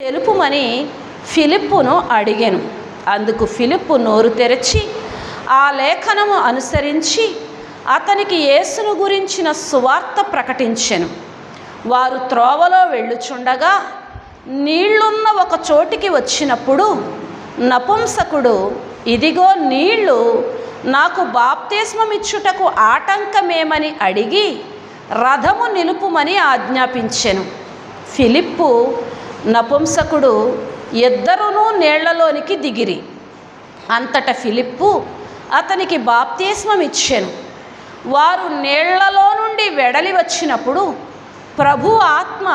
తెలుపుమని ఫిలిప్పును అడిగాను. అందుకు ఫిలిప్పు నోరు తెరచి ఆ లేఖనము అనుసరించి అతనికి యేసును గురించిన సువార్త ప్రకటించెను. వారు త్రోవలో వెళ్ళుచుండగా నీళ్లున్న ఒక చోటికి వచ్చినప్పుడు నపుంసకుడు, ఇదిగో నీళ్లు, నాకు బాప్తిస్మమిచ్చుటకు ఆటంకమేమని అడిగి రథము నిలుపుమని ఆజ్ఞాపించెను. ఫిలిప్పు, నపుంసకుడు ఇద్దరునూ నీళ్లలోనికి దిగిరి. అంతటా ఫిలిప్పు అతనికి బాప్తిస్మమిచ్చెను. వారు నీళ్లలో నుండి వెడలి వచ్చినప్పుడు ప్రభు ఆత్మ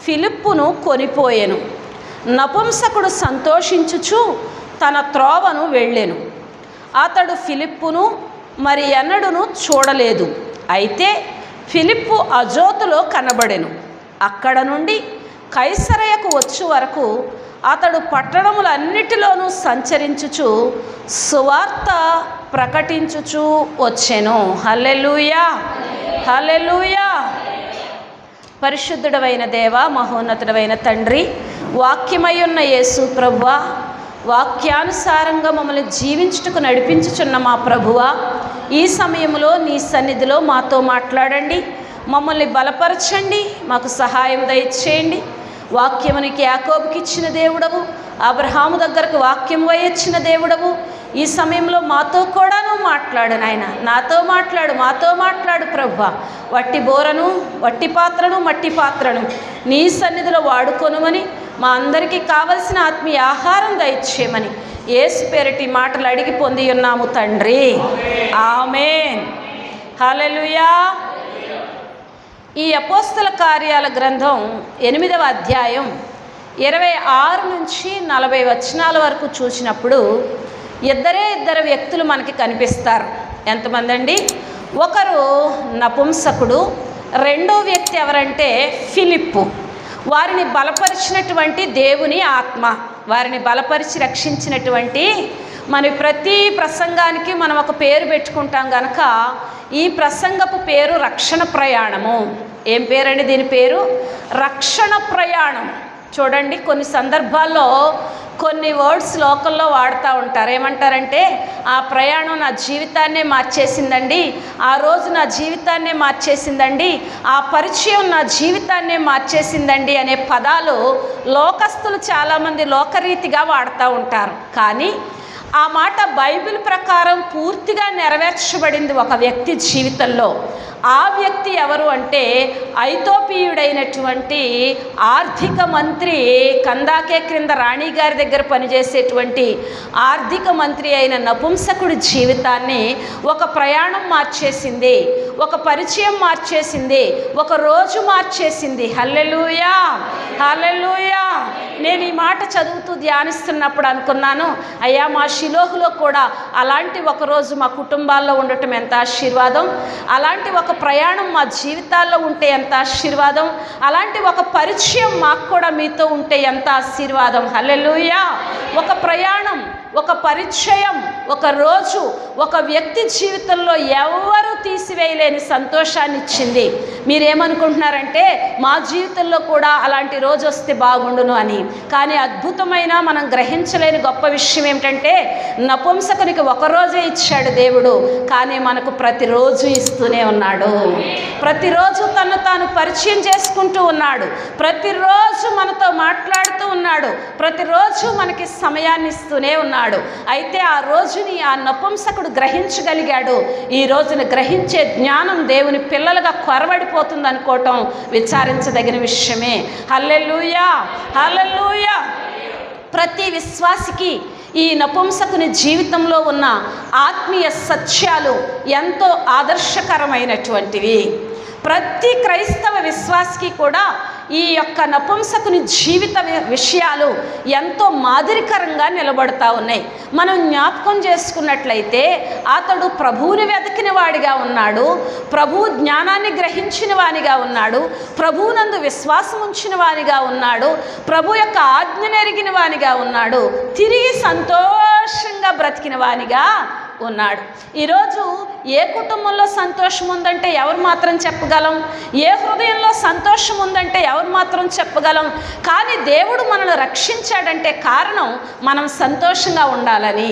ఫిలిప్పును కొనిపోయెను. నపుంసకుడు సంతోషించుచు తన త్రోవను వెళ్ళెను. అతడు ఫిలిప్పును మరి ఎన్నడూను చూడలేదు. అయితే ఫిలిప్పు అజోతులో కనబడెను. అక్కడ నుండి కైసరయకు వచ్చు వరకు అతడు పట్టణములన్నిటిలోనూ సంచరించుచు సువార్త ప్రకటించుచు వచ్చెను. హల్లెలూయా, హల్లెలూయా. పరిశుద్ధుడవైన దేవ, మహోన్నతుడవైన తండ్రి, వాక్యమయ్యున్న యేసు ప్రభువా, వాక్యానుసారంగా మమ్మల్ని జీవించుటకు నడిపించుచున్న మా ప్రభువా, ఈ సమయంలో నీ సన్నిధిలో మాతో మాట్లాడండి, మమ్మల్ని బలపరచండి, మాకు సహాయం దయచేయండి. వాక్యమునికి యాకోబుకి ఇచ్చిన దేవుడవు, అబ్రహాము దగ్గరకు వాక్యం ఇచ్చిన దేవుడవు, ఈ సమయంలో మాతో కూడా నువ్వు మాట్లాడు నాయన. నాతో మాట్లాడు, మాతో మాట్లాడు ప్రభువా. వట్టి బోరను, వట్టి పాత్రను, మట్టి పాత్రను నీ సన్నిధిలో వాడుకొనుమని, మా అందరికీ కావలసిన ఆత్మీయ ఆహారం దయచేయమని యేసు పేరిటి మాటలు అడిగి పొంది ఉన్నాము తండ్రి, ఆమేన్. హల్లెలూయా. ఈ అపోస్తల కార్యాల గ్రంథం 8వ అధ్యాయం 26 నుంచి 40 వచనాల వరకు చూసినప్పుడు ఇద్దరు వ్యక్తులు మనకి కనిపిస్తారు. ఎంతమంది అండి? ఒకరు నపుంసకుడు, రెండో వ్యక్తి ఎవరంటే ఫిలిప్పు. వారిని బలపరిచినటువంటి దేవుని ఆత్మ, వారిని బలపరిచి రక్షించినటువంటి, మన ప్రతి ప్రసంగానికి మనం ఒక పేరు పెట్టుకుంటాం కనుక ఈ ప్రసంగపు పేరు రక్షణ ప్రయాణము. ఏం పేరండి దీని పేరు? రక్షణ ప్రయాణం. చూడండి, కొన్ని సందర్భాల్లో కొన్ని వర్డ్స్ లోకల్లో వాడుతూ ఉంటారు. ఏమంటారంటే, ఆ ప్రయాణం నా జీవితాన్నే మార్చేసిందండి, ఆ రోజు నా జీవితాన్నే మార్చేసిందండి, ఆ పరిచయం నా జీవితాన్నే మార్చేసిందండి అనే పదాలు లోకస్తులు చాలామంది లోకరీతిగా వాడుతూ ఉంటారు. కానీ ఆ మాట బైబిల్ ప్రకారం పూర్తిగా నెరవేర్చబడింది ఒక వ్యక్తి జీవితంలో. ఆ వ్యక్తి ఎవరు అంటే, ఐథోపియుడైనటువంటి ఆర్థిక మంత్రి, కందాకే క్రింద రాణి గారి దగ్గర పనిచేసేటువంటి ఆర్థిక మంత్రి అయిన నపుంసకుడి జీవితాన్ని ఒక ప్రయాణం మార్చేసింది, ఒక పరిచయం మార్చేసింది, ఒక రోజు మార్చేసింది. హల్లెలూయా, హల్లెలూయా. నేను ఈ మాట చదువుతూ ధ్యానిస్తున్నప్పుడు అనుకున్నాను, అయ్యా మా షిలోహులో కూడా అలాంటి ఒక రోజు మా కుటుంబాల్లో ఉండటం ఎంత ఆశీర్వాదం, అలాంటి ఒక ప్రయాణం మా జీవితాల్లో ఉంటే ఎంత ఆశీర్వాదం, అలాంటి ఒక పరిచయం మాకు కూడా మీతో ఉంటే ఎంత ఆశీర్వాదం. హల్లెలూయా. ఒక ప్రయాణం, ఒక పరిచయం, ఒక రోజు ఒక వ్యక్తి జీవితంలో ఎవరు తీసివేయలేని సంతోషాన్ని ఇచ్చింది. మీరేమనుకుంటున్నారంటే, మా జీవితంలో కూడా అలాంటి రోజు వస్తే బాగుండును అని. కానీ అద్భుతమైన, మనం గ్రహించలేని గొప్ప విషయం ఏమిటంటే, నపుంసకునికి ఒకరోజే ఇచ్చాడు దేవుడు, కానీ మనకు ప్రతిరోజు ఇస్తూనే ఉన్నాడు. ప్రతిరోజు తను తాను పరిచయం చేసుకుంటూ ఉన్నాడు, ప్రతిరోజు మనతో మాట్లాడుతూ ఉన్నాడు, ప్రతిరోజు మనకి సమయాన్ని ఇస్తూనే ఉన్నాడు. అయితే ఆ రోజుని ఆ నపుంసకుడు గ్రహించగలిగాడు. ఈ రోజున గ్రహించే జ్ఞానం దేవుని పిల్లలుగా కొరవడిపోతుంది అనుకోవటం విచారించదగిన విషయమే. హల్లెలూయా, హల్లెలూయా. ప్రతి విశ్వాసికి ఈ నపుంసకుని జీవితంలో ఉన్న ఆత్మీయ సత్యాలు ఎంతో ఆదర్శకరమైనటువంటివి. ప్రతి క్రైస్తవ విశ్వాసికి కూడా ఈ యొక్క నపుంసకుని జీవిత విషయాలు ఎంతో మాదిరికరంగా నిలబడతా ఉన్నాయి. మనం జ్ఞాపకం చేసుకున్నట్లయితే, అతడు ప్రభువుని వెతికిన వాడిగా ఉన్నాడు, ప్రభువు జ్ఞానాన్ని గ్రహించిన వానిగా ఉన్నాడు, ప్రభువునందు విశ్వాసం ఉంచిన వానిగా ఉన్నాడు, ప్రభు యొక్క ఆజ్ఞను ఎరిగిన వానిగా ఉన్నాడు, తిరిగి సంతోషంగా బ్రతికిన వానిగా ఉన్నాడు. ఈరోజు ఏ కుటుంబంలో సంతోషం ఉందంటే ఎవరు మాత్రం చెప్పగలం? ఏ హృదయంలో సంతోషం ఉందంటే ఎవరు మాత్రం చెప్పగలం? కానీ దేవుడు మనల్ని రక్షించాడంటే కారణం మనం సంతోషంగా ఉండాలని.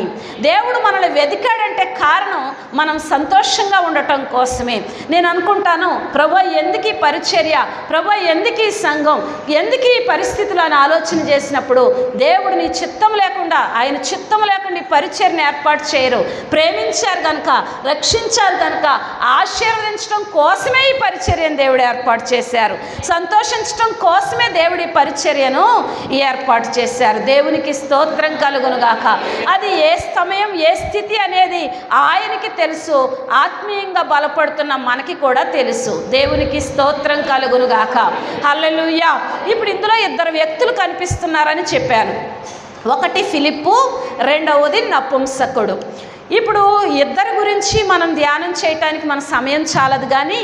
దేవుడు మనల్ని వెతికాడంటే కారణం మనం సంతోషంగా ఉండటం కోసమే. నేను అనుకుంటాను, ప్రభువా ఎందుకు ఈ పరిచర్య, ప్రభువా ఎందుకు ఈ సంఘం, ఎందుకు ఈ పరిస్థితులు అని ఆలోచన చేసినప్పుడు దేవుడు నీ చిత్తం లేకుండా, ఆయన చిత్తం లేకుండా ఈ పరిచర్యను ఏర్పాటు చేయరు. ప్రేమించారు కనుక, రక్షించారు కనుక, ఆశీర్వదించడం కోసమే ఈ పరిచర్యను దేవుడు ఏర్పాటు చేశారు. సంతోషించడం కోసమే దేవుడు ఈ పరిచర్యను ఏర్పాటు చేశారు. దేవునికి స్తోత్రం కలుగునుగాక. అది ఏ సమయం ఏ స్థితి అనేది ఆయనకి తెలుసు, ఆత్మీయంగా బలపడుతున్న మనకి కూడా తెలుసు. దేవునికి స్తోత్రం కలుగునుగాక. హల్లెలూయా. ఇప్పుడు ఇందులో ఇద్దరు వ్యక్తులు కనిపిస్తున్నారని చెప్పాను. ఒకటి ఫిలిప్పు, రెండవది నపుంసకుడు. ఇప్పుడు ఇద్దరి గురించి మనం ధ్యానం చేయటానికి మన సమయం చాలదు, కానీ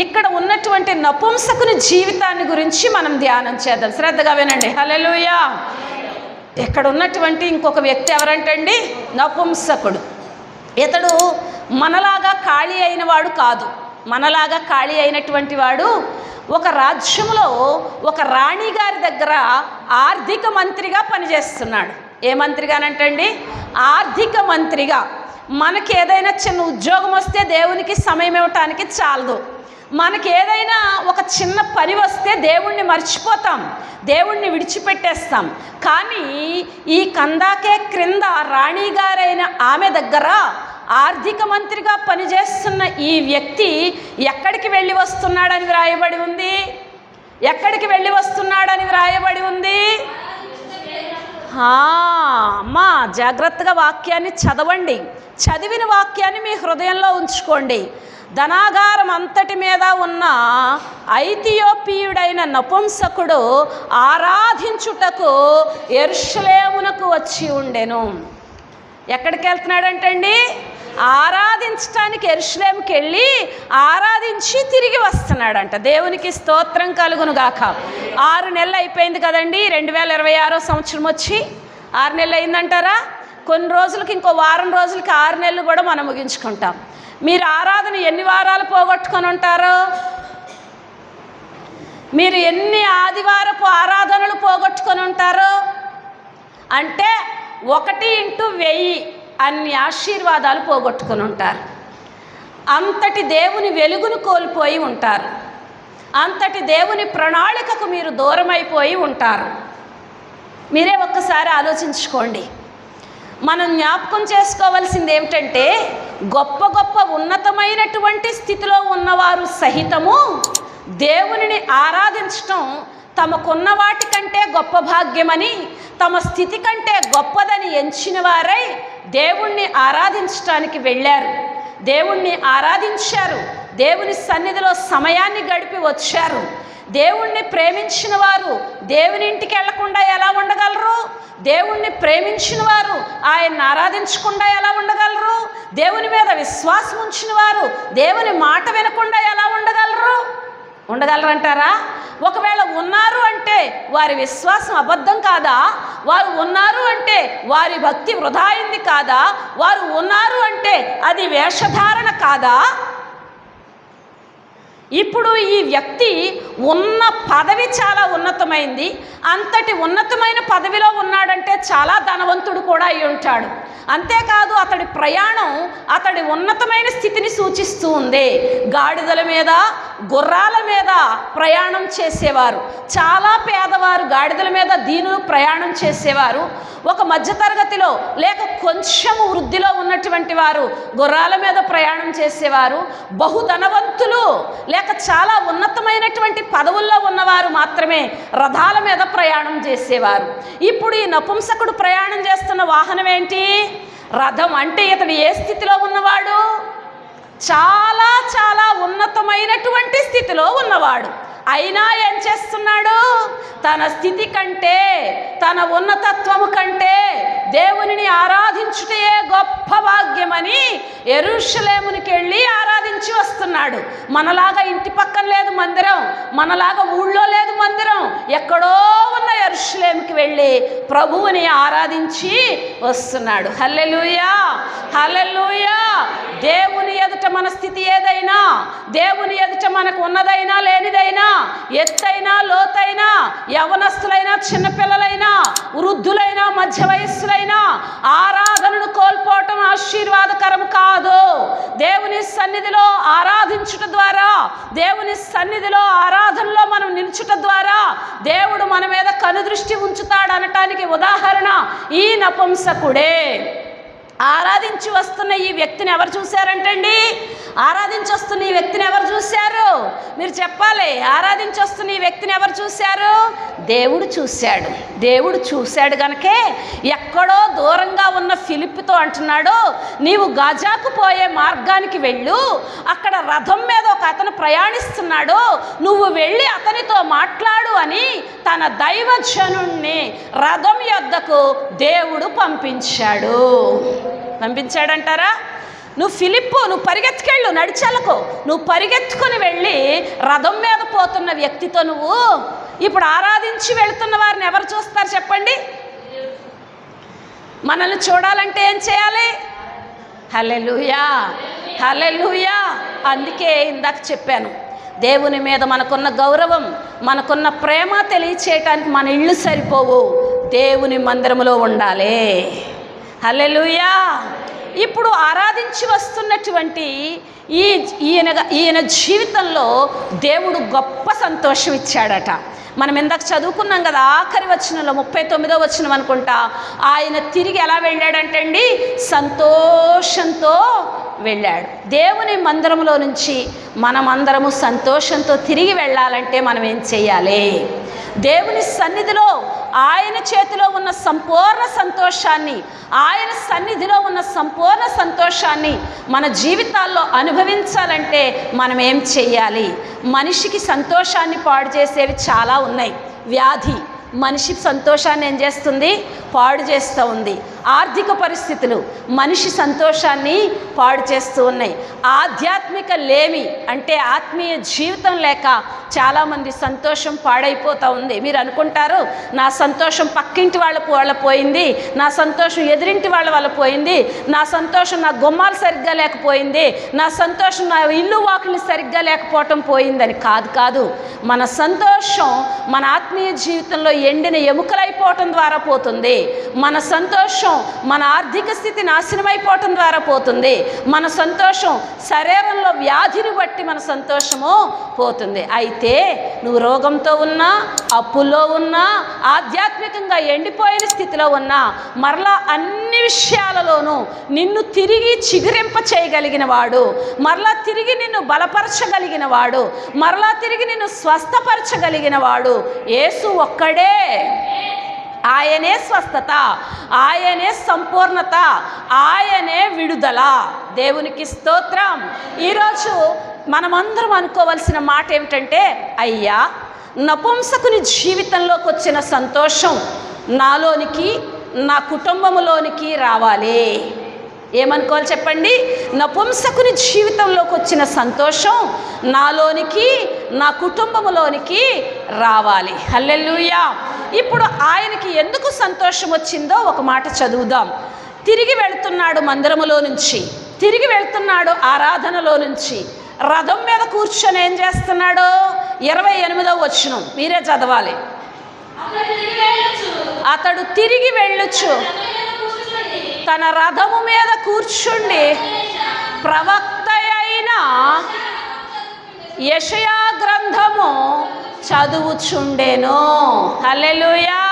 ఇక్కడ ఉన్నటువంటి నపుంసకుని జీవితాన్ని గురించి మనం ధ్యానం చేద్దాం. శ్రద్ధగా వినండి. హల్లెలూయా. ఇక్కడ ఉన్నటువంటి ఇంకొక వ్యక్తి ఎవరంటండి? నపుంసకుడు. ఇతడు మనలాగా ఖాళీ అయిన వాడు కాదు. మనలాగా ఖాళీ అయినటువంటి వాడు ఒక రాజ్యంలో ఒక రాణి గారి దగ్గర ఆర్థిక మంత్రిగా పనిచేస్తున్నాడు. ఏ మంత్రిగానంటండి? ఆర్థిక మంత్రిగా. మనకి ఏదైనా చిన్న ఉద్యోగం వస్తే దేవునికి సమయం ఇవ్వటానికి చాలదు. మనకి ఏదైనా ఒక చిన్న పని వస్తే దేవుణ్ణి మర్చిపోతాం, దేవుణ్ణి విడిచిపెట్టేస్తాం. కానీ ఈ కందాకే క్రింద రాణిగారైన ఆమె దగ్గర ఆర్థిక మంత్రిగా పనిచేస్తున్న ఈ వ్యక్తి ఎక్కడికి వెళ్ళి వస్తున్నాడని వ్రాయబడి ఉంది? ఎక్కడికి వెళ్ళి వస్తున్నాడని వ్రాయబడి ఉంది? అమ్మా జాగ్రత్తగా వాక్యాన్ని చదవండి. చదివిన వాక్యాన్ని మీ హృదయంలో ఉంచుకోండి. ధనాగారం అంతటి మీద ఉన్న ఐథియోపియుడైన నపుంసకుడు ఆరాధించుటకు యెరూషలేమునకు వచ్చి ఉండెను. ఎక్కడికి వెళ్తున్నాడంటండి? ఆరాధించడానికి యెరూషలేముకి వెళ్ళి ఆరాధించి తిరిగి వస్తున్నాడంట. దేవునికి స్తోత్రం కలుగునుగాక. 6 నెలలు అయిపోయింది కదండి, 2026 సంవత్సరం వచ్చి 6 నెలలు అయిందంటారా? కొన్ని రోజులకి, ఇంకో వారం రోజులకి 6 నెలలు కూడా మనం ముగించుకుంటాం. మీరు ఆరాధన ఎన్ని వారాలు పోగొట్టుకొని ఉంటారు? మీరు ఎన్ని ఆదివారపు ఆరాధనలు పోగొట్టుకొని ఉంటారు? అంటే 1/1000 అన్ని ఆశీర్వాదాలు పోగొట్టుకొని ఉంటారు. అంతటి దేవుని వెలుగును కోల్పోయి ఉంటారు. అంతటి దేవుని ప్రణాళికకు మీరు దూరమైపోయి ఉంటారు. మీరే ఒక్కసారి ఆలోచించుకోండి. మనం జ్ఞాపకం చేసుకోవాల్సింది ఏమిటంటే, గొప్ప గొప్ప ఉన్నతమైనటువంటి స్థితిలో ఉన్నవారు సహితము దేవునిని ఆరాధించటం తమకున్న వాటి కంటే గొప్ప భాగ్యమని, తమ స్థితి కంటే గొప్పదని ఎంచిన వారై దేవుణ్ణి ఆరాధించటానికి వెళ్ళారు. దేవుణ్ణి ఆరాధించారు. దేవుని సన్నిధిలో సమయాన్ని గడిపి వచ్చారు. దేవుణ్ణి ప్రేమించిన వారు దేవుని ఇంటికి వెళ్లకుండా ఎలా ఉండగలరు? దేవుణ్ణి ప్రేమించిన వారు ఆయన్ని ఆరాధించకుండా ఎలా ఉండగలరు? దేవుని మీద విశ్వాసం ఉంచిన వారు దేవుని మాట వినకుండా ఎలా ఉండగలరు? ఉండగలరంటారా? ఒకవేళ ఉన్నారు అంటే వారి విశ్వాసం అబద్ధం కాదా? వారు ఉన్నారు అంటే వారి భక్తి వృధా అయింది కాదా? వారు ఉన్నారు అంటే అది వేషధారణ కాదా? ఇప్పుడు ఈ వ్యక్తి ఉన్న పదవి చాలా ఉన్నతమైంది. అంతటి ఉన్నతమైన పదవిలో ఉన్నాడంటే చాలా ధనవంతుడు కూడా అయి ఉంటాడు. అంతేకాదు అతడి ప్రయాణం అతడి ఉన్నతమైన స్థితిని సూచిస్తూ ఉంది. గాడిదల మీద, గుర్రాల మీద ప్రయాణం చేసేవారు. చాలా పేదవారు గాడిదల మీద దీనులు ప్రయాణం చేసేవారు. ఒక మధ్యతరగతిలో లేక కొంచెం వృద్ధిలో ఉన్నటువంటి వారు గుర్రాల మీద ప్రయాణం చేసేవారు. బహుధనవంతులు లేక చాలా ఉన్నతమైనటువంటి పదవుల్లో ఉన్నవారు మాత్రమే రథాల మీద ప్రయాణం చేసేవారు. ఇప్పుడు ఈ నపుంసకుడు ప్రయాణం చేస్తున్న వాహనం ఏంటి? రథం. అంటే ఇతడు ఏ స్థితిలో ఉన్నవాడు? చాలా చాలా ఉన్నతమైనటువంటి స్థితిలో ఉన్నవాడు. అయినా ఏం చేస్తున్నాడు? తన స్థితి కంటే, తన ఉన్నతత్వము కంటే దేవునిని ఆరాధించుటయే గొప్ప భాగ్యమని యెరూషలేమునికి వెళ్ళి ఆరాధించి వస్తున్నాడు. మనలాగా ఇంటి పక్కన లేదు మందిరం, మనలాగా ఊళ్ళో లేదు మందిరం, ఎక్కడో ఉన్న యెరూషలేముకి వెళ్ళి ప్రభువుని ఆరాధించి వస్తున్నాడు. హల్లెలూయా, హల్లెలూయా. దేవుని ఎదుట మన స్థితి ఏదైనా, దేవుని ఎదుట మనకు ఉన్నదైనా లేనిదైనా, ఎత్తైనా లోతైనా, యవనస్తులైనా చిన్నపిల్లలైనా, వృద్ధులైనా మధ్య వయస్సులైనా ఆరాధనను కోల్పోవటం ఆశీర్వాదకరం కాదు. దేవుని సన్నిధిలో ఆరాధించుట ద్వారా, దేవుని సన్నిధిలో ఆరాధనలో మనం నిలుచుట ద్వారా దేవుడు మన మీద కనుదృష్టి ఉంచుతాడు అనటానికి ఉదాహరణ ఈ నపుంసకుడే. ఆరాధించి వస్తున్న ఈ వ్యక్తిని ఎవరు చూశారంటండి? ఆరాధించి వస్తున్న ఈ వ్యక్తిని ఎవరు చూశారు? మీరు చెప్పాలి. ఆరాధించి వస్తున్న ఈ వ్యక్తిని ఎవరు చూశారు? దేవుడు చూశాడు. దేవుడు చూశాడు గనకే ఎక్కడో దూరంగా ఉన్న ఫిలిప్పుతో అంటున్నాడు, నీవు గాజాకు పోయే మార్గానికి వెళ్ళు, అక్కడ రథం మీద ఒక అతను ప్రయాణిస్తున్నాడు, నువ్వు వెళ్ళి అతనితో మాట్లాడు అని తన దైవజనుణ్ణి రథం యొద్దకు దేవుడు పంపించాడు. పంపించాడంటారా? నువ్వు ఫిలిప్పు, నువ్వు పరిగెత్తుకెళ్ళు, నడిచెళ్ళకు, నువ్వు పరిగెత్తుకొని వెళ్ళి రథం మీద పోతున్న వ్యక్తితో నువ్వు ఇప్పుడు ఆరాధించి వెళుతున్న వారిని ఎవరు చూస్తారు చెప్పండి? మనల్ని చూడాలంటే ఏం చేయాలి? హల్లెలూయా, హల్లెలూయా. అందుకే ఇందాక చెప్పాను, దేవుని మీద మనకున్న గౌరవం, మనకున్న ప్రేమ తెలియచేయటానికి మన ఇళ్ళు సరిపోవు, దేవుని మందిరములో ఉండాలి. హల్లెలూయా. ఇప్పుడు ఆరాధించి వస్తున్నటువంటి ఈయన జీవితంలో దేవుడు గొప్ప సంతోషం ఇచ్చాడట. మనం ఇందాక చదువుకున్నాం కదా, ఆఖరి వచనంలో 39వ వచనం అనుకుంటా, ఆయన తిరిగి ఎలా వెళ్ళాడంటండి? సంతోషంతో వెళ్ళాడు. దేవుని మందిరంలో నుంచి మనమందరము సంతోషంతో తిరిగి వెళ్ళాలంటే మనం ఏం చేయాలి? దేవుని సన్నిధిలో ఆయన చేతిలో ఉన్న సంపూర్ణ సంతోషాన్ని, ఆయన సన్నిధిలో ఉన్న సంపూర్ణ సంతోషాన్ని మన జీవితాల్లో అనుభవించాలంటే మనం ఏం చెయ్యాలి? మనిషికి సంతోషాన్ని పాడు చేసేవి చాలా ఉన్నాయి. వ్యాధి మనిషి సంతోషాన్ని ఏం చేస్తుంది? పాడు చేస్తూ ఉంది. ఆర్థిక పరిస్థితులు మనిషి సంతోషాన్ని పాడు చేస్తూ ఉన్నాయి. ఆధ్యాత్మిక లేమి అంటే ఆత్మీయ జీవితం లేక చాలామంది సంతోషం పాడైపోతూ ఉంది. మీరు అనుకుంటారు, నా సంతోషం పక్కింటి వాళ్ళ పోయింది, నా సంతోషం ఎదురింటి వాళ్ళ పోయింది, నా సంతోషం నా గుమ్మాలు సరిగ్గా లేకపోయింది, నా సంతోషం నా ఇల్లు వాకిళ్ళు సరిగ్గా లేకపోవటం పోయిందని. కాదు. మన సంతోషం మన ఆత్మీయ జీవితంలో ఎండిన ఎముకలైపోవటం ద్వారా పోతుంది. మన సంతోషం మన ఆర్థిక స్థితి నాశనమైపోవటం ద్వారా పోతుంది. మన సంతోషం శరీరంలో వ్యాధిని బట్టి మన సంతోషము పోతుంది. అయితే నువ్వు రోగంతో ఉన్నా, అప్పుల్లో ఉన్నా, ఆధ్యాత్మికంగా ఎండిపోయిన స్థితిలో ఉన్నా, మరలా అన్ని విషయాలలోనూ నిన్ను తిరిగి చిగురింప చేయగలిగిన వాడు, మరలా తిరిగి నిన్ను బలపరచగలిగిన వాడు, మరలా తిరిగి నిన్ను స్వస్థపరచగలిగిన వాడు యేసు ఒక్కడే. ఆయనే స్వస్థత, ఆయనే సంపూర్ణత, ఆయనే విడుదల. దేవునికి స్తోత్రం. ఈరోజు మనమందరం అనుకోవాల్సిన మాట ఏమిటంటే, అయ్యా, నపుంసకుని జీవితంలోకి వచ్చిన సంతోషం నాలోనికి, నా కుటుంబంలోనికి రావాలి. ఏమనుకోవాలి చెప్పండి? నపుంసకుని జీవితంలోకి వచ్చిన సంతోషం నాలోనికి, నా కుటుంబంలోనికి రావాలి. హల్లెలూయా. ఇప్పుడు ఆయనకి ఎందుకు సంతోషం వచ్చిందో ఒక మాట చదువుదాం. తిరిగి వెళ్తున్నాడు మందిరములో నుంచి, తిరిగి వెళ్తున్నాడు ఆరాధనలో నుంచి, రథం మీద కూర్చొని ఏం చేస్తున్నాడు? 28వ వచనం మీరే చదవాలి. అతడు తిరిగి వెళ్ళొచ్చు తన రథము మీద కూర్చుండి ప్రవక్త అయిన యెషయా గ్రంథము చదువుచుండెను. హల్లెలూయా.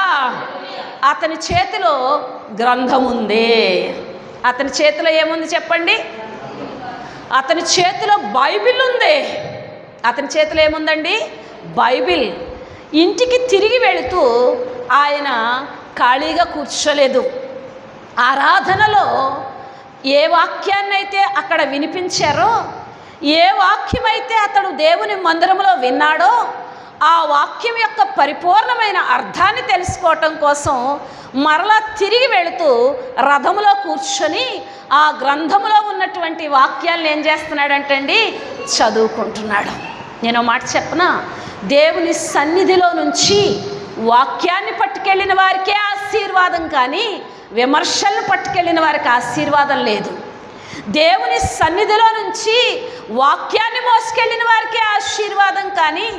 అతని చేతిలో గ్రంథం ఉంది. అతని చేతిలో ఏముంది చెప్పండి? అతని చేతిలో బైబిల్ ఉంది. అతని చేతిలో ఏముందండి? బైబిల్. ఇంటికి తిరిగి వెళుతూ ఆయన ఖాళీగా కూర్చోలేదు. ఆరాధనలో ఏ వాక్యాన్నైతే అక్కడ వినిపించారో, ఏ వాక్యమైతే అతడు దేవుని మందిరంలో విన్నాడో, ఆ వాక్యం యొక్క పరిపూర్ణమైన అర్థాన్ని తెలుసుకోవటం కోసం మరలా తిరిగి వెళుతూ రథములో కూర్చొని ఆ గ్రంథములో ఉన్నటువంటి వాక్యాలను ఏం చేస్తున్నాడంటండి, చదువుకుంటున్నాడు. నేను మాట చెప్పనా, దేవుని సన్నిధిలో నుంచి వాక్యాన్ని పట్టుకెళ్ళిన వారికే ఆశీర్వాదం, కానీ విమర్శలను పట్టుకెళ్ళిన వారికి ఆశీర్వాదం లేదు. దేవుని సన్నిధిలో నుంచి వాక్యాన్ని మోసుకెళ్ళిన వారికి ఆశీర్వాదం, కానీ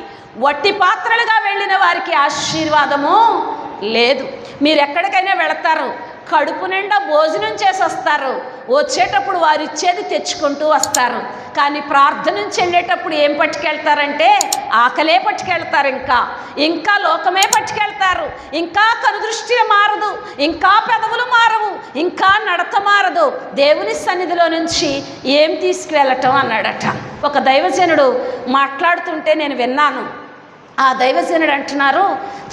వట్టి పాత్రలుగా వెళ్ళిన వారికి ఆశీర్వాదము లేదు. మీరు ఎక్కడికైనా వెళతారు, కడుపు నిండా భోజనం చేసి వస్తారు, వచ్చేటప్పుడు వారు ఇచ్చేది తెచ్చుకుంటూ వస్తారు. కానీ ప్రార్థన నుంచి వెళ్ళేటప్పుడు ఏం పట్టుకెళ్తారంటే ఆకలే పట్టుకెళ్తారు, ఇంకా లోకమే పట్టుకెళ్తారు. ఇంకా కనుదృష్టి మారదు, ఇంకా పెదవులు మారవు, ఇంకా నడత మారదు. దేవుని సన్నిధిలో నుంచి ఏం తీసుకువెళ్ళటం అన్నాడట. ఒక దైవజనుడు మాట్లాడుతుంటే నేను విన్నాను. ఆ దైవజనుడు అంటున్నారు,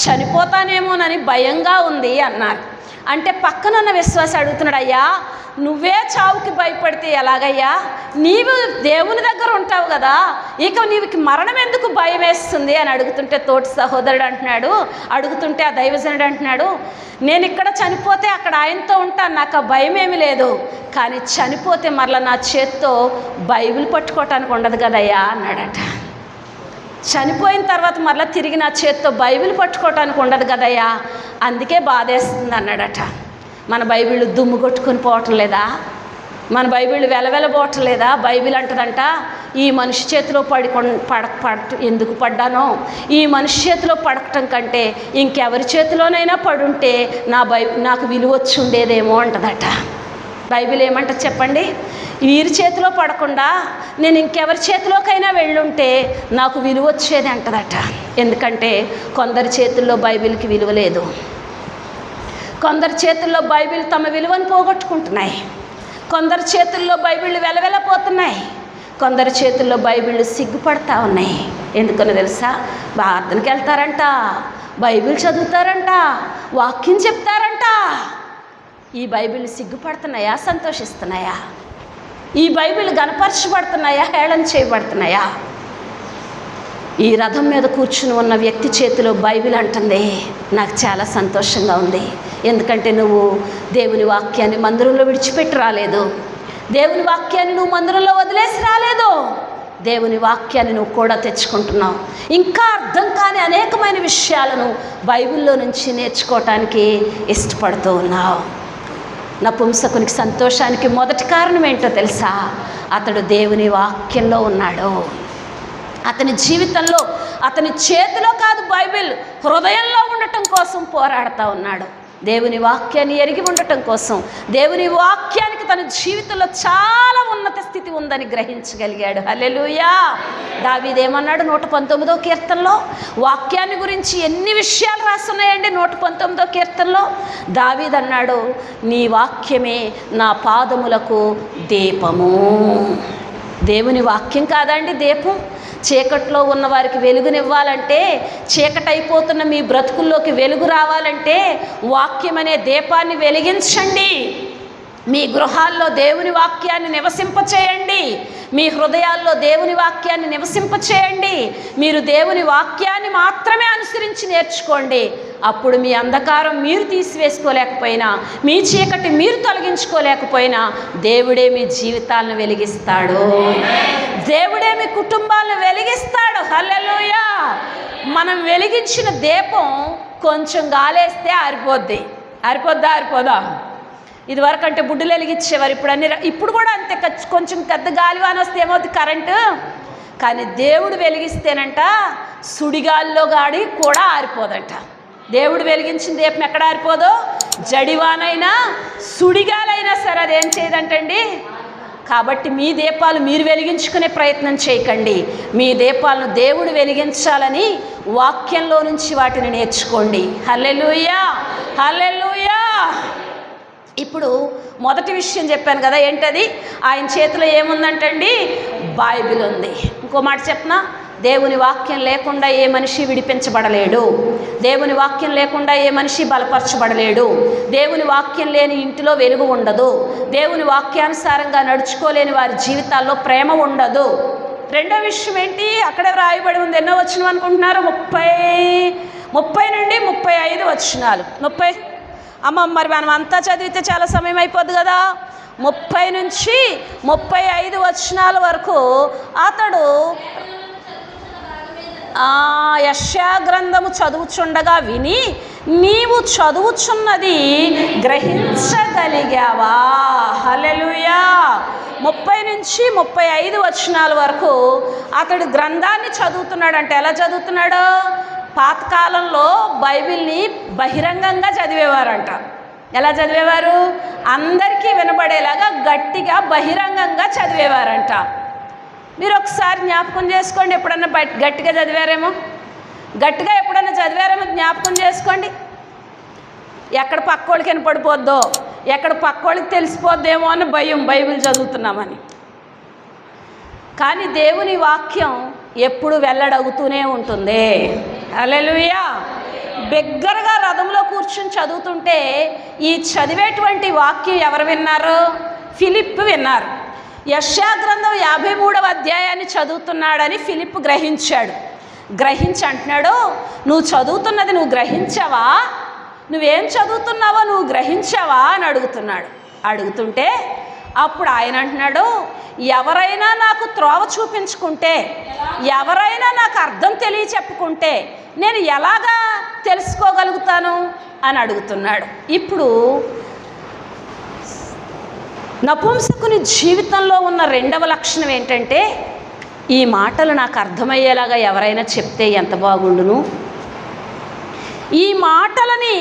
చనిపోతానేమోనని భయంగా ఉంది అన్నారు. అంటే పక్కనున్న విశ్వాసి అడుగుతున్నాడు, అయ్యా నువ్వే చావుకి భయపడితే ఎలాగయ్యా, నీవు దేవుని దగ్గర ఉంటావు కదా, ఇక నీవుకి మరణం ఎందుకు భయం వేస్తుంది అని అడుగుతుంటే తోటి సహోదరుడు అంటున్నాడు, అడుగుతుంటే ఆ దైవజనుడు అంటున్నాడు, నేను ఇక్కడ చనిపోతే అక్కడ ఆయనతో ఉంటాను, నాకు ఆ భయం ఏమీ లేదు, కానీ చనిపోతే మరలా నా చేత్తో బైబిల్ పట్టుకోవటానికి ఉండదు కదయ్యా అన్నాడట. చనిపోయిన తర్వాత మరలా తిరిగి నా చేత్తో బైబిల్ పట్టుకోవటానికి ఉండదు కదయ్యా, అందుకే బాధేస్తుంది అన్నాడట. మన బైబిల్ దుమ్ము కొట్టుకొని పోవటం లేదా, మన బైబిల్ వెలవెలబోవటం లేదా? బైబిల్ అంటదంట, ఈ మనిషి చేతిలో ఎందుకు పడ్డానో, ఈ మనిషి చేతిలో పడకటం కంటే ఇంకెవరి చేతిలోనైనా పడుంటే నాకు విలువ వచ్చి ఉండేదేమో అంటదట. బైబిల్ ఏమంట చెప్పండి, వీరి చేతిలో పడకుండా నేను ఇంకెవరి చేతిలోకైనా వెళ్ళుంటే నాకు విలువ వచ్చేది అంటదట. ఎందుకంటే కొందరి చేతుల్లో బైబిల్కి విలువ లేదు, కొందరి చేతుల్లో బైబిల్ తమ విలువను పోగొట్టుకుంటున్నాయి, కొందరి చేతుల్లో బైబిళ్ళు వెలవెలపోతున్నాయి, కొందరి చేతుల్లో బైబిళ్ళు సిగ్గుపడతా ఉన్నాయి. ఎందుకని తెలుసా, ప్రార్థనకి వెళ్తారంట, బైబిల్ చదువుతారంట, వాక్యం చెప్తారంట. ఈ బైబిల్ సిగ్గుపడుతున్నాయా, సంతోషిస్తున్నాయా? ఈ బైబిల్ గణపరచబడుతున్నాయా, హేళన చేయబడుతున్నాయా? ఈ రథం మీద కూర్చుని ఉన్న వ్యక్తి చేతిలో బైబిల్ అంటుంది, నాకు చాలా సంతోషంగా ఉంది. ఎందుకంటే నువ్వు దేవుని వాక్యాన్ని మందిరంలో విడిచిపెట్టి రాలేదు, దేవుని వాక్యాన్ని నువ్వు మందిరంలో వదిలేసి రాలేదు, దేవుని వాక్యాన్ని నువ్వు కూడా తెచ్చుకుంటున్నావు. ఇంకా అర్థం కాని అనేకమైన విషయాలను బైబిల్లో నుంచి నేర్చుకోవటానికి ఇష్టపడుతూ ఉన్నావు. నపుంసకునికి సంతోషానికి మొదటి కారణం ఏంటో తెలుసా, అతడు దేవుని వాక్యంలో ఉన్నాడు. అతని జీవితంలో, అతని చేతిలో కాదు బైబిల్, హృదయంలో ఉండటం కోసం పోరాడుతూ ఉన్నాడు. దేవుని వాక్యాన్ని ఎరిగి ఉండటం కోసం, దేవుని వాక్యానికి తన జీవితంలో చాలా ఉన్నత స్థితి ఉందని గ్రహించగలిగాడు. హల్లెలూయా. దావీదేమన్నాడు 119వ కీర్తనలో, వాక్యాన్ని గురించి ఎన్ని విషయాలు రాస్తున్నాయండి 119వ కీర్తనలో. దావీదు అన్నాడు, నీ వాక్యమే నా పాదములకు దీపము. దేవుని వాక్యం కాదండి దీపం. చీకట్లో ఉన్న వారికి వెలుగునివ్వాలంటే, చీకటైపోతున్న మీ బ్రతుకుల్లోకి వెలుగు రావాలంటే వాక్యం అనే దీపాన్ని వెలిగించండి. మీ గృహాల్లో దేవుని వాక్యాన్ని నివసింపచేయండి, మీ హృదయాల్లో దేవుని వాక్యాన్ని నివసింపచేయండి. మీరు దేవుని వాక్యాన్ని మాత్రమే అనుసరించి నేర్చుకోండి. అప్పుడు మీ అంధకారం మీరు తీసివేసుకోలేకపోయినా, మీ చీకటి మీరు తొలగించుకోలేకపోయినా దేవుడే మీ జీవితాలను వెలిగిస్తాడు, దేవుడే మీ కుటుంబాలను వెలిగిస్తాడు. హల్లెలూయా. మనం వెలిగించిన దీపం కొంచెం గాలేస్తే ఆరిపోద్ది. ఆరిపోదా? ఇదివరకు అంటే బుడ్డులు వెలిగించేవారు, ఇప్పుడు కూడా అంతే. కొంచెం పెద్ద గాలివాన వస్తే ఏమవుతుంది కరెంటు, కానీ దేవుడు వెలిగిస్తేనంట సుడిగాల్లో గాడి కూడా ఆరిపోదంట. దేవుడు వెలిగించిన దీపం ఎక్కడ ఆరిపోదో, జడివానైనా సుడిగాలైనా సరే అదేం చేయదంటండి. కాబట్టి మీ దీపాలు మీరు వెలిగించుకునే ప్రయత్నం చేయకండి, మీ దీపాలను దేవుడు వెలిగించాలని వాక్యంలో నుంచి వాటిని నేర్చుకోండి. హల్లెలూయా, హల్లెలూయా. ఇప్పుడు మొదటి విషయం చెప్పాను కదా, ఏంటది? ఆయన చేతిలో ఏముందంటండి, బైబిల్ ఉంది. ఇంకో మాట చెప్పనా, దేవుని వాక్యం లేకుండా ఏ మనిషి విడిపించబడలేడు, దేవుని వాక్యం లేకుండా ఏ మనిషి బలపరచబడలేడు, దేవుని వాక్యం లేని ఇంటిలో వెలుగు ఉండదు, దేవుని వాక్యానుసారంగా నడుచుకోలేని వారి జీవితాల్లో ప్రేమ ఉండదు. రెండో విషయం ఏంటి? అక్కడే వ్రాయబడి ఉంది. ఎన్నో వచనం అనుకుంటున్నారు? 30 నుండి 35 వచనాలు. 30 అమ్మ, మరి మనం అంతా చదివితే చాలా సమయం అయిపోద్ది కదా. 30 నుంచి 35 వచనాల వరకు అతడు యెషయా గ్రంథము చదువుచుండగా విని, నీవు చదువుచున్నది గ్రహించగలిగావా? హల్లెలూయా. 30 నుంచి 35 వచనాల వరకు అతడు గ్రంథాన్ని చదువుతున్నాడు. అంటే ఎలా చదువుతున్నాడు? పాతకాలంలో బైబిల్ని బహిరంగంగా చదివేవారంట. ఎలా చదివేవారు? అందరికీ వినబడేలాగా గట్టిగా బహిరంగంగా చదివేవారంట. మీరు ఒకసారి జ్ఞాపకం చేసుకోండి. ఎప్పుడన్నా గట్టిగా చదివారేమో, గట్టిగా ఎప్పుడన్నా చదివారేమో జ్ఞాపకం చేసుకోండి. ఎక్కడ పక్కోళ్ళకి వినపడిపోద్దో, ఎక్కడ పక్కోళ్ళకి తెలిసిపోద్దేమో అని భయం, బైబిల్ చదువుతున్నామని. కానీ దేవుని వాక్యం ఎప్పుడు వెల్లడవుతూనే ఉంటుంది. హల్లెలూయా. బిగ్గరగా రథంలో కూర్చుని చదువుతుంటే ఈ చదివేటువంటి వాక్యం ఎవరు విన్నారు? ఫిలిప్ విన్నారు. యెషయా గ్రంథం 53వ అధ్యాయాన్ని చదువుతున్నాడని ఫిలిప్ గ్రహించాడు. గ్రహించి అంటున్నాడు, నువ్వు చదువుతున్నది నువ్వు గ్రహించావా? నువ్వేం చదువుతున్నావో నువ్వు గ్రహించావా అని అడుగుతున్నాడు. అడుగుతుంటే అప్పుడు ఆయన అంటున్నాడు, ఎవరైనా నాకు త్రోవ చూపించుకుంటే, ఎవరైనా నాకు అర్థం తెలియచెప్పుకుంటే నేను ఎలాగా తెలుసుకోగలుగుతాను అని అడుగుతున్నాడు. ఇప్పుడు నపుంసకుని జీవితంలో ఉన్న రెండవ లక్షణం ఏంటంటే, ఈ మాటలు నాకు అర్థమయ్యేలాగా ఎవరైనా చెప్తే ఎంత బాగుండును, ఈ మాటలని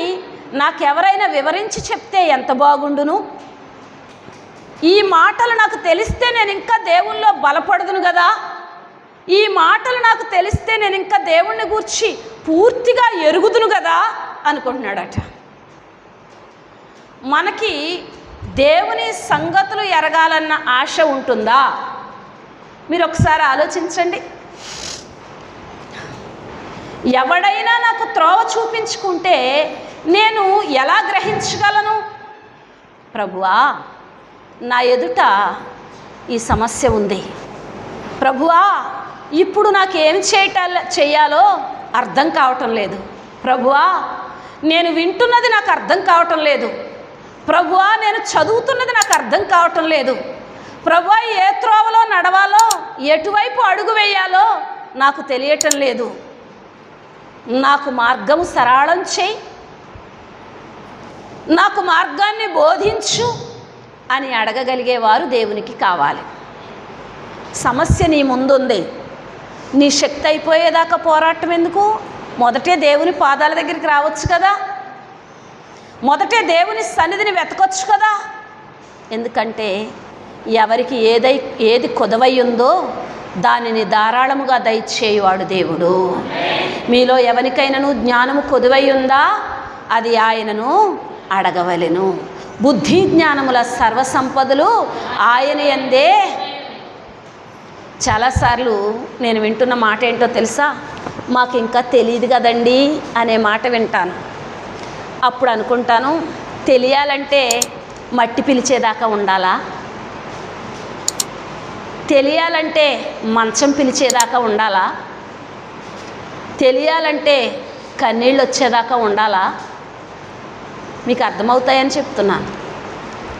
నాకెవరైనా వివరించి చెప్తే ఎంత బాగుండును, ఈ మాటలు నాకు తెలిస్తే నేను ఇంకా దేవుల్లో బలపడదును కదా, ఈ మాటలు నాకు తెలిస్తే నేను ఇంకా దేవుణ్ణి గూర్చి పూర్తిగా ఎరుగుదును కదా అనుకుంటున్నాడట. మనకి దేవుని సంగతులు ఎరగాలన్న ఆశ ఉంటుందా? మీరు ఒకసారి ఆలోచించండి. ఎవడైనా నాకు త్రోవ చూపించుకుంటే నేను ఎలా గ్రహించగలను? ప్రభువా, నా ఎదుట ఈ సమస్య ఉంది. ప్రభువా, ఇప్పుడు నాకేం చేయాలో అర్థం కావటం లేదు. ప్రభువా, నేను వింటున్నది నాకు అర్థం కావటం లేదు. ప్రభువా, నేను చదువుతున్నది నాకు అర్థం కావటం లేదు. ప్రభువా, ఏ త్రోవలో నడవాలో, ఎటువైపు అడుగు వేయాలో నాకు తెలియటం లేదు. నాకు మార్గము సరళం చేయి, నాకు మార్గాన్ని బోధించు అని అడగగలిగేవారు దేవునికి కావాలి. సమస్య నీ ముందుంది, నీ శక్తి అయిపోయేదాకా పోరాటం ఎందుకు? మొదటే దేవుని పాదాల దగ్గరికి రావచ్చు కదా, మొదటే దేవుని సన్నిధిని వెతకొచ్చు కదా. ఎందుకంటే ఎవరికి ఏది కొదవై ఉందో దానిని ధారాళముగా దయచేయువాడు దేవుడు. మీలో ఎవరికైనాను జ్ఞానము కొదువై ఉందా? అది ఆయనను అడగవలెను. బుద్ధి జ్ఞానముల సర్వసంపదలు ఆయన యందే. చాలాసార్లు నేను వింటున్న మాట ఏంటో తెలుసా? మాకు ఇంకా తెలియదు కదండి అనే మాట వింటాను. అప్పుడు అనుకుంటాను, తెలియాలంటే మట్టి పిలిచేదాకా ఉండాలా? తెలియాలంటే మంచం పిలిచేదాకా ఉండాలా? తెలియాలంటే కన్నీళ్ళు వచ్చేదాకా ఉండాలా? మీకు అర్థమవుతాయని చెప్తున్నాను.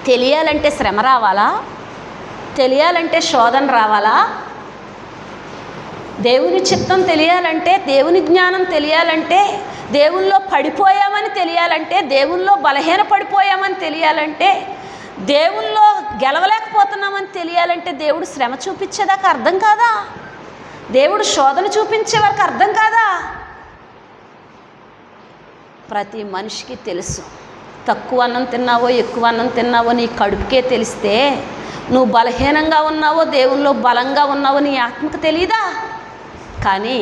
తెలియాలంటే శ్రమ రావాలా? తెలియాలంటే శోధన రావాలా? దేవుని చిత్తం తెలియాలంటే, దేవుని జ్ఞానం తెలియాలంటే, దేవుల్లో పడిపోయామని తెలియాలంటే, దేవుల్లో బలహీన పడిపోయామని తెలియాలంటే, దేవుల్లో గెలవలేకపోతున్నామని తెలియాలంటే దేవుడు శ్రమ చూపించేదాకా అర్థం కాదా? దేవుడు శోధన చూపించే వరకు అర్థం కాదా? ప్రతి మనిషికి తెలుసు. తక్కువ అన్నం తిన్నావో ఎక్కువ అన్నం తిన్నావో నీ కడుపుకే తెలిస్తే నువ్వు బలహీనంగా ఉన్నావో దేవుల్లో బలంగా ఉన్నావో నీ ఆత్మకు తెలీదా? కానీ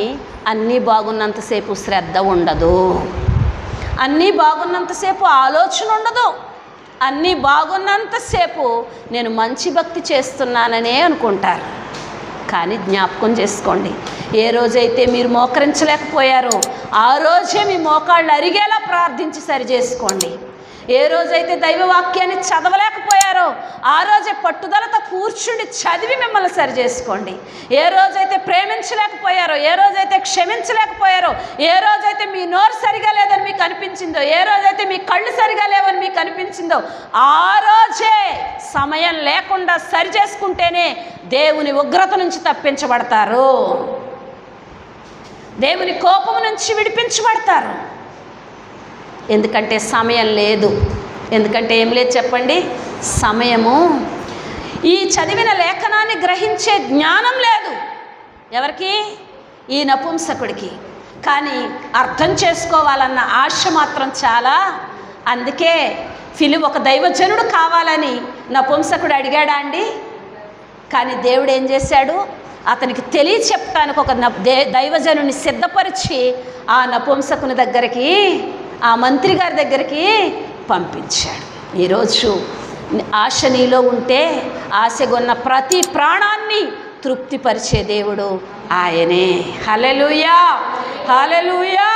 అన్నీ బాగున్నంతసేపు శ్రద్ధ ఉండదు, అన్నీ బాగున్నంతసేపు ఆలోచన ఉండదు, అన్నీ బాగున్నంతసేపు నేను మంచి భక్తి చేస్తున్నాననే అనుకుంటారు. కానీ జ్ఞాపకం చేసుకోండి, ఏ రోజైతే మీరు మోకరించలేకపోయారో ఆ రోజే మీ మోకాళ్ళు అరిగేలా ప్రార్థించి సరి చేసుకోండి. ఏ రోజైతే దైవవాక్యాన్ని చదవలేకపోయారో ఆ రోజే పట్టుదలతో కూర్చుండి చదివి మిమ్మల్ని సరి చేసుకోండి. ఏ రోజైతే ప్రేమించలేకపోయారో, ఏ రోజైతే క్షమించలేకపోయారో, ఏ రోజైతే మీ నోరు సరిగా లేదని మీకు అనిపించిందో, ఏ రోజైతే మీ కళ్ళు సరిగా లేవని మీకు అనిపించిందో ఆ రోజే సమయం లేకుండా సరి చేసుకుంటేనే దేవుని ఉగ్రత నుంచి తప్పించబడతారు, దేవుని కోపం నుంచి విడిపించబడతారు. ఎందుకంటే సమయం లేదు. ఎందుకంటే ఏం లేదు చెప్పండి? సమయము. ఈ చదివిన లేఖనాన్ని గ్రహించే జ్ఞానం లేదు ఎవరికి? ఈ నపుంసకుడికి. కానీ అర్థం చేసుకోవాలన్న ఆశ మాత్రం చాలా. అందుకే ఒక దైవజనుడు కావాలని నపుంసకుడు అడిగాడా అండి? కానీ దేవుడు ఏం చేశాడు? అతనికి చెప్తానికి ఒక దైవజనుని సిద్ధపరిచి ఆ నపుంసకుని దగ్గరికి, ఆ మంత్రి గారి దగ్గరికి పంపించాడు. ఈరోజు ఆశ నీలో ఉంటే ఆశగొన్న ప్రతి ప్రాణాన్ని తృప్తిపరిచే దేవుడు ఆయనే. హల్లెలూయా, హల్లెలూయా.